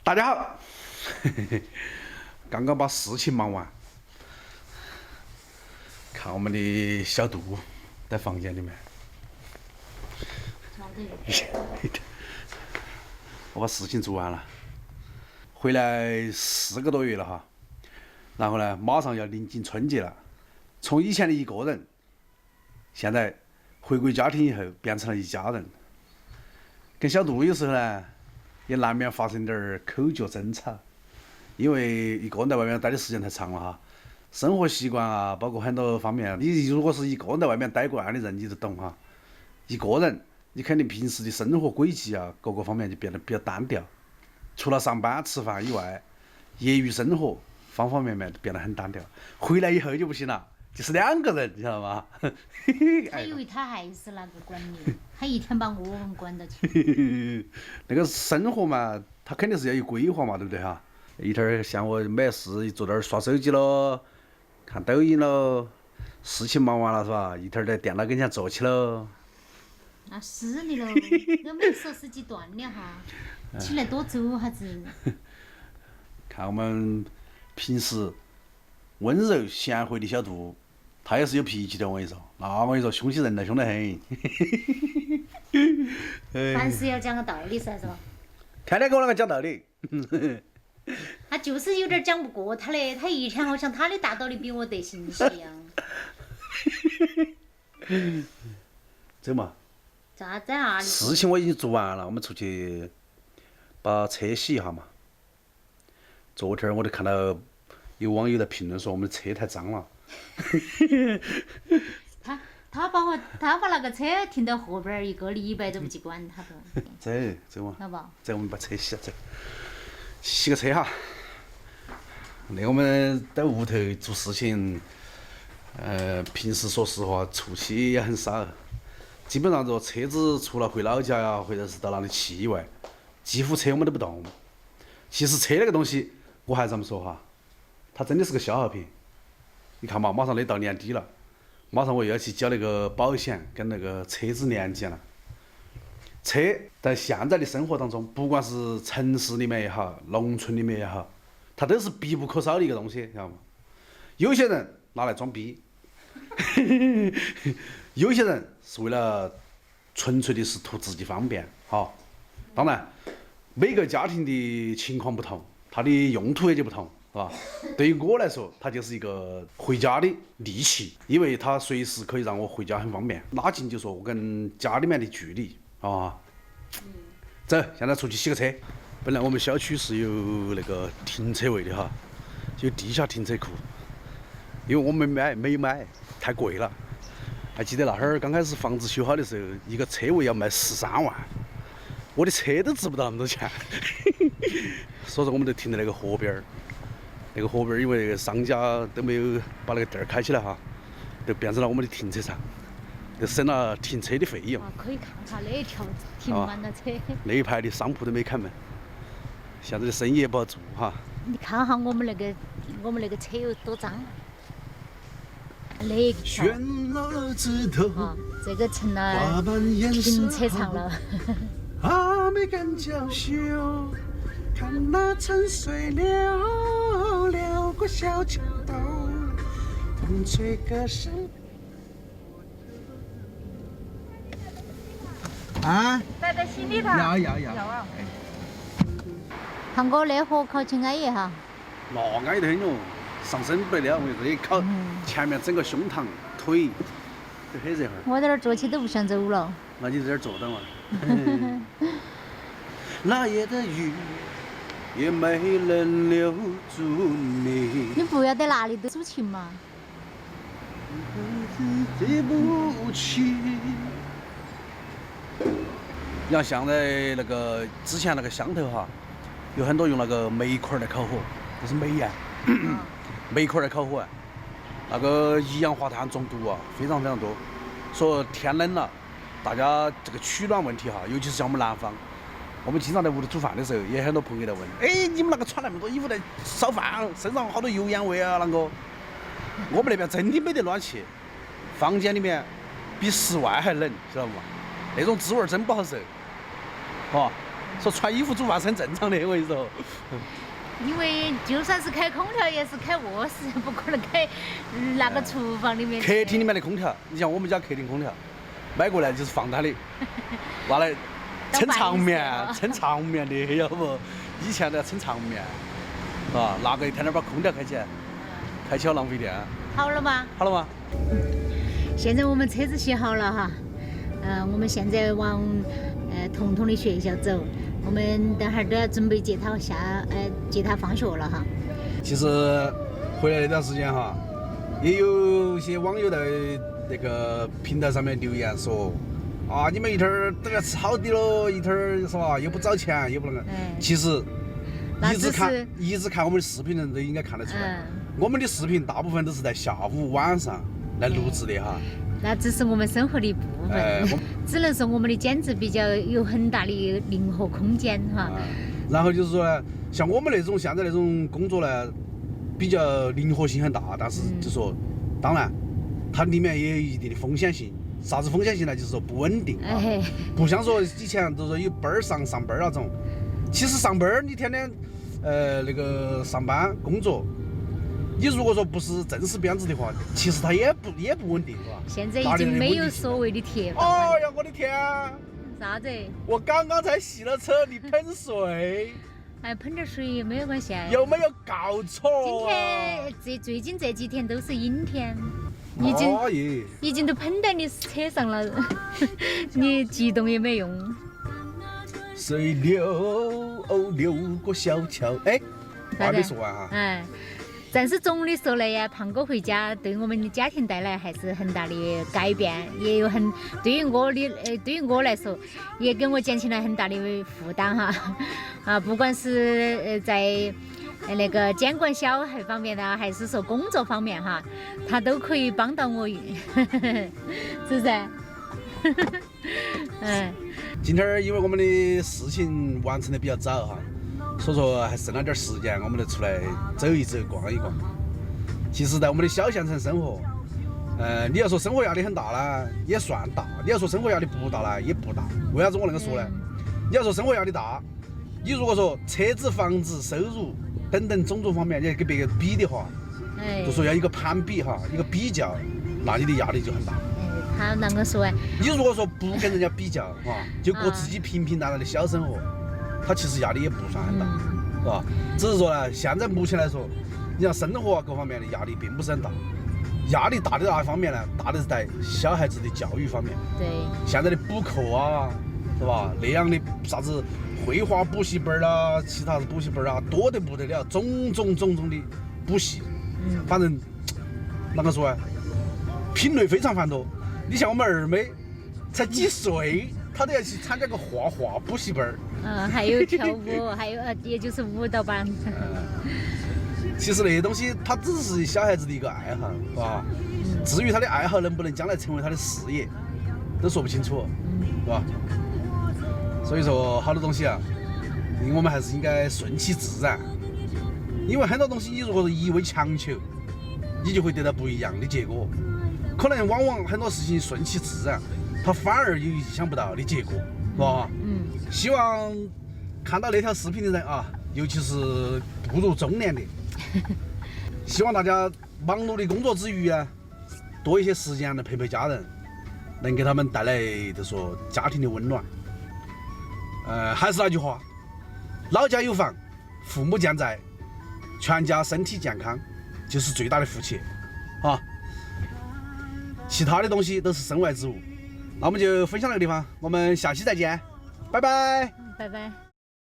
大家好，刚刚把事情忙完，看我们的小杜在房间里面，我把事情做完了，回来4个多月了哈，然后呢，马上要临近春节了，从以前的一个人，现在回归家庭以后变成了一家人，跟小杜有时候呢。也难免发生点儿口角争吵，因为一个人在外面待的时间太长了哈，生活习惯啊，包括很多方面，你如果是一个人在外面待惯的人，你就懂哈。一个人，你肯定平时的生活轨迹啊，各个方面就变得比较单调，除了上班吃饭以外，业余生活方方面面都变得很单调。回来以后就不行了，就是2个人，你知道吗？他以为他还是那个管理，他一天把我们管到起。那个生活嘛，他肯定是要有规划嘛，对不对哈？一天像我没事坐那儿刷手机咯，看抖音咯，事情忙完了是吧？一天在电脑跟前坐起咯。那是的喽，我没说时间断了哈，起来多走下子。看我们平时温柔贤惠的小杜，他也是有脾气的，我跟你说。那我跟你说，凶起人来凶得很。凡事要讲个道理噻，是吧？天天跟我两个讲道理。他就是有点讲不过他的，他一天好像他的大道理比我得行些一样。走嘛。在哪里？事情我已经做完了，我们出去把车洗一下嘛。昨天我就看到有网友在评论说我们的车太脏了。他把那个车停到后边儿1个礼拜都不去管他都。走嘛。好不好？走，我们把车洗了走。洗个车哈。那我们在屋头做事情，平时说实话出去也很少，基本上这车子除了回老家呀，或者是到哪里去以外，几乎车我们都不动。其实车那个东西，我还是这么说哈，它真的是个消耗品。你看嘛，马上得到年底了，马上我又要去交那个保险跟那个车子年检了。车在现在的生活当中，不管是城市里面也好，农村里面也好，它都是必不可少的一个东西，晓得吗？有些人拿来装逼，有些人是为了纯粹的是图自己方便，哈。当然，每个家庭的情况不同，它的用途也就不同，是吧？对于我来说，它就是一个回家的利器，因为它随时可以让我回家很方便。拉近就说我跟家里面的距离。啊，走，现在出去洗个车。本来我们小区是有那个停车位的哈，有地下停车库，因为我们没买，太贵了。还记得那会儿刚开始房子修好的时候，一个车位要卖13万，我的车都值不到那么多钱。所以说我们就停在那个河边儿，那个河边儿因为那个商家都没有把那个店儿开起来哈，就变成了我们的停车场。就省了停车的费用。可以看看那一条停满了车。那一排的商铺都没开门，现在的生意也不好做哈。你看哈，我们那个车有多脏。那一条啊，这个成了停车场了。阿妹更娇羞，看那沉水流，流过小桥头，风吹歌声。啊，带在心里头。要。韩哥那河考起安逸哈。那安逸得很哟，上身不得了，我跟你说，你考前面整个胸膛、腿都很热乎。我在那儿坐起都不想走了。那你在这儿坐等嘛。那夜的雨也没能留住你。你不要在哪里都抒情嘛。对不起。你看，像在那个之前那个乡头哈，有很多用那个煤块来烤火，就是煤啊，煤块来烤火啊，那个一氧化碳中毒啊，非常非常多。说天冷了，大家这个取暖问题哈，尤其是像我们南方，我们经常在屋里煮饭的时候，也很多朋友来问，哎，你们那个穿那么多衣服来烧饭，身上好多油烟味啊，啷个？我们那边真的没得暖气，房间里面比室外还冷，知道不嘛？那种滋味真不好受。说穿衣服煮饭是很正常的，我跟你说。因为就算是开空调，也是开卧室，不可能开那个厨房里面。客厅里面的空调，你像我们家客厅空调，买过来就是放它的，拿来撑场面，撑场面的，要不以前都要撑场面，啊，拿个一天天把空调开起来，开起好浪费电。好了吗？好了吗？现在我们车子洗好了哈，我们现在往彤彤的学校走，我们等会儿都要准备接他放学了哈。其实回来那段时间哈，也有一些网友在那个平台上面留言说，啊，你们一天儿都要吃好的喽，一天儿是吧？又不找钱，又不能。其实一直看我们的视频的人都应该看得出来，我们的视频大部分都是在下午晚上来录制的哈。那只是我们生活的一部分，只能说我们的剪辑比较有很大的灵活空间哈。然后就是说呢，像我们那种现在那种工作呢，比较灵活性很大，但是就说，当然，它里面也有一定的风险性。啥子风险性呢？就是说不稳定啊，不像说以前都说有班儿上班儿那种。其实上班儿你天天那个上班工作。你如果说不是正式编制的话，其实它也不稳定，是吧？现在已经没有所谓的铁饭。哦呀，我的天！啥子？我刚刚才洗了车，你喷水。哎，喷点水也没有关系啊。有没有搞错？今天最近这几天都是阴天，已经都喷在你车上了，你激动也没用。水流过小桥，哎，话没说完哈。但是总的说来呀，胖哥回家对我们的家庭带来还是很大的改变，也有对于我来说，也给我减轻了很大的负担哈。啊，不管是在那个监管小孩方面呢，还是说工作方面哈，他都可以帮到我，是不是？今天因为我们的事情完成的比较早哈。所以说还剩了点时间，我们就出来走一走、逛一逛。其实，在我们的小县城生活，你要说生活压力很大呢，也算大；你要说生活压力不大呢，也不大。为啥子我那个说呢？你要说生活压力大，你如果说车子、房子、收入等等种种方面，你要跟别个比的话，就说要一个攀比哈，一个比较，那你的压力就很大。他啷个说？你如果说不跟人家比较哈，就过自己平平淡淡的小生活。他其实压力也不算很大，是吧？只是说呢，现在目前来说，你像生活啊各方面的压力并不是很大，压力大的那一方面呢，大的是在小孩子的教育方面。对。现在的补课啊，是吧？那样的啥子绘画补习班啦，其他的补习班啊，多得不得了，种种的补习。反正啷个说啊，品类非常繁多。你像我们二妹，才几岁。他都要去参加个画画补习班儿，还有跳舞，还有也就是舞蹈班。其实那些东西，它只是小孩子的一个爱好，是吧？至于他的爱好能不能将来成为他的事业，都说不清楚，是吧？所以说，好多东西啊，我们还是应该顺其自然。因为很多东西，你如果是一味强求，你就会得到不一样的结果。可能往往很多事情顺其自然。他反而有意想不到的结果，是吧？希望看到那条视频的人啊，尤其是步入中年的，希望大家忙碌的工作之余啊，多一些时间来陪陪家人，能给他们带来就说家庭的温暖。还是那句话，老家有房，父母健在，全家身体健康，就是最大的福气啊！其他的东西都是身外之物。那我们就分享到这个地方，我们下期再见，拜拜，拜拜。